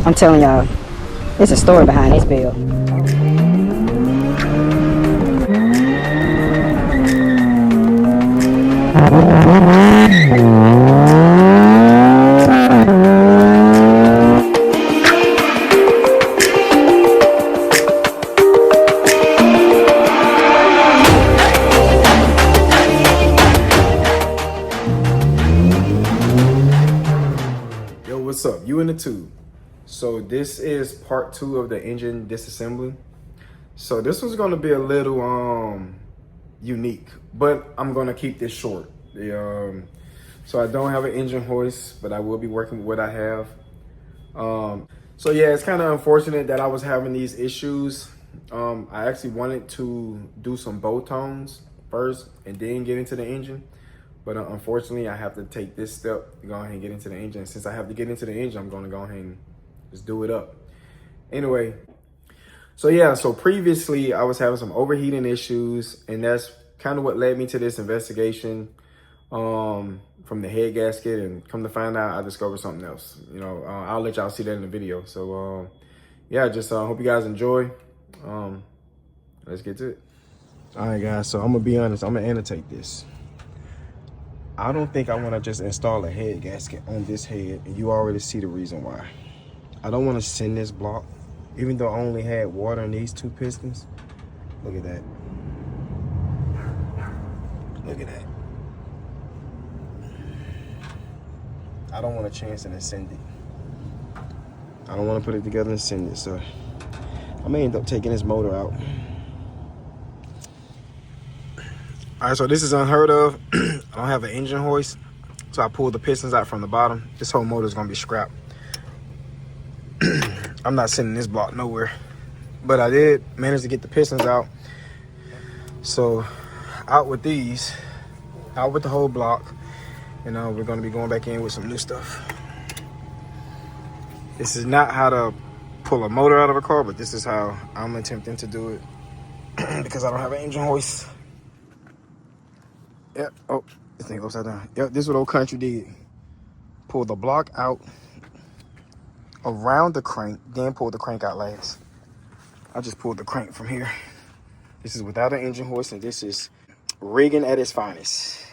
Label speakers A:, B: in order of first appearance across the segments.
A: I'm telling y'all, there's a story behind this build.
B: Yo, what's up? You in the tube. So this is part 2 of the engine disassembly. So this was gonna be a little unique, but I'm gonna keep this short. So I don't have an engine hoist, but I will be working with what I have. So yeah, it's kind of unfortunate that I was having these issues. I actually wanted to do some bow-tones first and then get into the engine. But unfortunately, I have to take this step to go ahead and get into the engine. Since I have to get into the engine, I'm going to go ahead and just do it up. Anyway, so yeah, so previously I was having some overheating issues, and that's kind of what led me to this investigation from the head gasket. And come to find out, I discovered something else. You know, I'll let y'all see that in the video. So yeah, just hope you guys enjoy. Let's get to it. All right, guys, so I'm going to be honest. I'm going to annotate this. I don't think I want to just install a head gasket on this head, and you already see the reason why. I don't want to send this block, even though I only had water in these 2 pistons. Look at that. Look at that. I don't want to chance it and send it. I don't want to put it together and send it, so I may end up taking this motor out. All right, so this is unheard of. I don't have an engine hoist, so I pulled the pistons out from the bottom. This whole motor is gonna be scrapped. I'm not sending this block nowhere, but I did manage to get the pistons out. So out with these, out with the whole block, and we're gonna be going back in with some new stuff. This is not how to pull a motor out of a car, but this is how I'm attempting to do it because I don't have an engine hoist. Yep. Oh, this thing upside down. Yep, this is what Old Country did. Pull the block out around the crank, then pull the crank out last. I just pulled the crank from here. This is without an engine hoist, and this is rigging at its finest.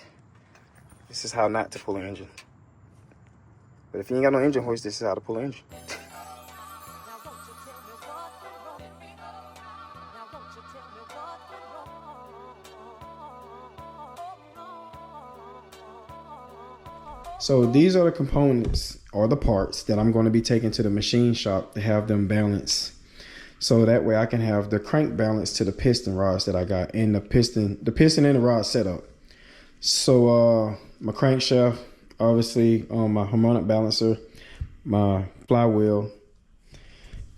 B: This is how not to pull an engine. But if you ain't got no engine hoist, this is how to pull an engine. So these are the components or the parts that I'm going to be taking to the machine shop to have them balanced. So that way I can have the crank balanced to the piston rods that I got, and the piston and the rod setup. So my crankshaft, obviously, my harmonic balancer, my flywheel,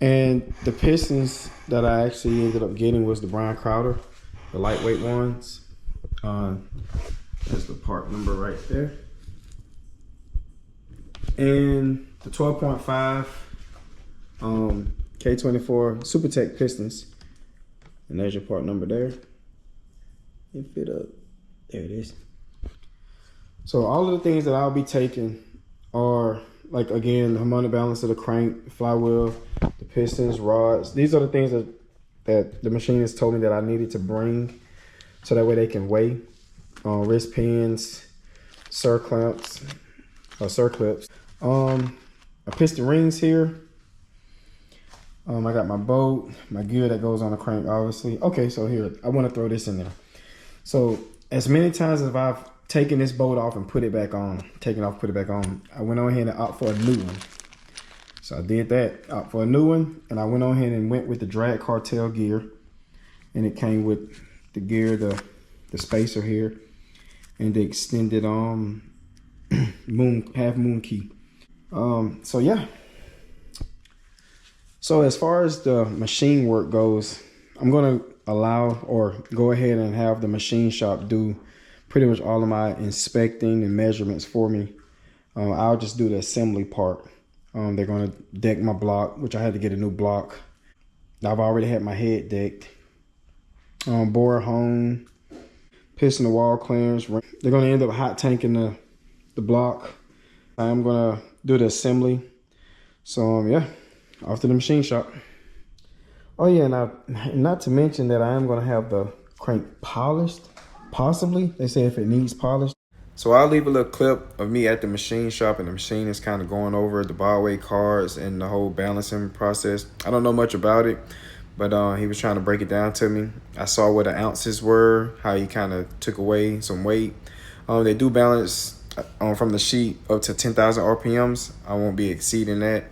B: and the pistons that I actually ended up getting was the Brian Crowder, the lightweight ones. That's the part number right there. And the 12.5 K24 Super Tech pistons. And there's your part number there. It fit up. There it is. So all of the things that I'll be taking are, like, again, the harmonic balance of the crank, the flywheel, the pistons, rods. These are the things that the machinist told me that I needed to bring, so that way they can weigh. Wrist pins, circlips. My piston rings here. I got my bolt, my gear that goes on the crank, obviously. Okay, so here, I want to throw this in there. So as many times as I've taken this bolt off and put it back on, taken off, put it back on, I went on ahead and opt for a new one. So I did that, opt for a new one, and I went on ahead and went with the drag cartel gear. And it came with the gear, the spacer here, and the extended half moon key. So yeah. So as far as the machine work goes, I'm gonna allow or go ahead and have the machine shop do pretty much all of my inspecting and measurements for me. I'll just do the assembly part. They're gonna deck my block, which I had to get a new block. I've already had my head decked. Bore hone, piston the wall clearance. They're gonna end up hot tanking the block. I'm gonna do the assembly. So yeah, off to the machine shop. Oh yeah, now not to mention that I am gonna have the crank polished, possibly. They say if it needs polished. So I'll leave a little clip of me at the machine shop, and the machine is kind of going over the bar weight cards and the whole balancing process. I don't know much about it, but he was trying to break it down to me. I saw what the ounces were, how he kind of took away some weight. They do balance from the sheet up to 10,000 RPMs. I won't be exceeding that.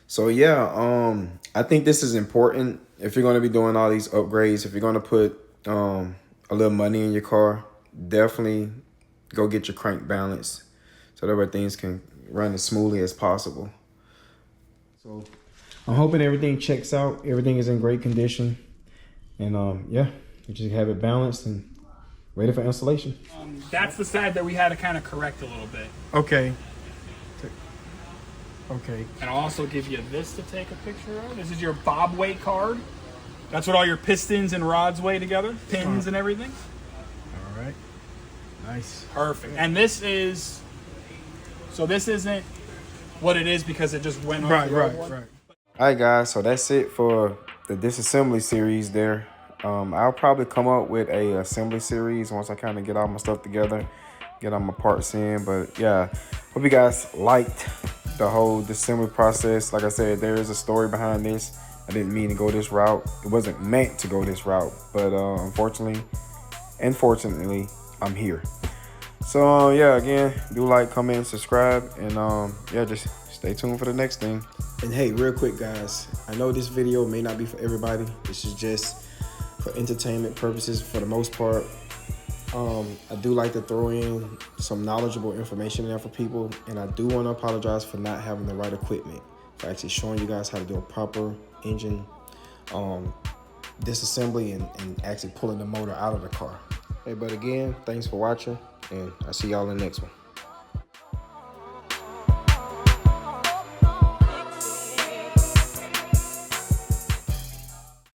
B: So yeah, I think this is important if you're going to be doing all these upgrades. If you're going to put a little money in your car, definitely go get your crank balance so that way things can run as smoothly as possible. So I'm hoping everything checks out. Everything is in great condition. And yeah, we just have it balanced and ready for installation.
C: That's the side that we had to kind of correct a little bit.
B: Okay. Okay.
C: And I'll also give you this to take a picture of. This is your bob weight card. That's what all your pistons and rods weigh together, pins and everything.
B: All right. Nice.
C: Perfect. And this is, so this isn't what it is because it just went on.
B: Right. All right, guys. So that's it for the disassembly series there. I'll probably come up with a assembly series once I kind of get all my stuff together, get all my parts in. But yeah, hope you guys liked the whole disassembly process. Like I said, there is a story behind this. I didn't mean to go this route. It wasn't meant to go this route, but unfortunately, I'm here. So yeah, again, do like, comment, subscribe, and yeah, just stay tuned for the next thing. And hey, real quick, guys, I know this video may not be for everybody. This is just for entertainment purposes for the most part. I do like to throw in some knowledgeable information there for people, and I do want to apologize for not having the right equipment, for actually showing you guys how to do a proper engine disassembly and actually pulling the motor out of the car. Hey, but again, thanks for watching, and I'll see y'all in the next one.